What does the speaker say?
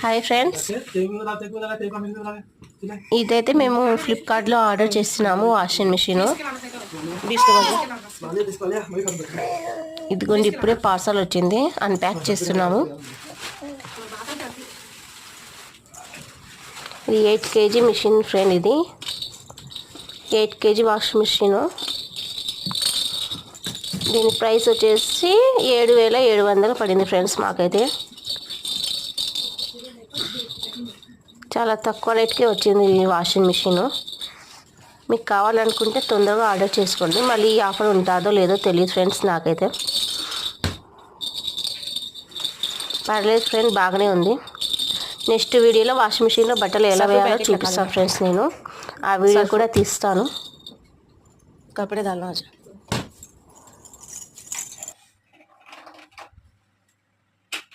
Hi friends, ఇదైతే మేము ఫ్లిప్కార్ట్లో ఆర్డర్ చేస్తున్నాము వాషింగ్ మిషన్. ఇదిగోండి ఇప్పుడే పార్సల్ వచ్చింది, అన్ప్యాక్ చేస్తున్నాము. ఇది 8 kg మిషన్ ఫ్రెండ్. ఇది 8 kg వాషింగ్ మిషన్. దీని ప్రైస్ వచ్చేసి 7,700 పడింది ఫ్రెండ్స్. మాకైతే చాలా తక్కువ రేట్కే వచ్చింది ఈ వాషింగ్ మిషన్. మీకు కావాలనుకుంటే తొందరగా ఆర్డర్ చేసుకోండి. మళ్ళీ ఈ ఆఫర్ ఉంటుందో లేదో తెలియదు ఫ్రెండ్స్. నాకైతే పర్లేదు ఫ్రెండ్, బాగానే ఉంది. నెక్స్ట్ వీడియోలో వాషింగ్ మిషన్లో బట్టలు ఎలా వేయాలో చూపిస్తాను ఫ్రెండ్స్. నేను ఆ వీడియో కూడా తీస్తాను. కపడే దాల్నా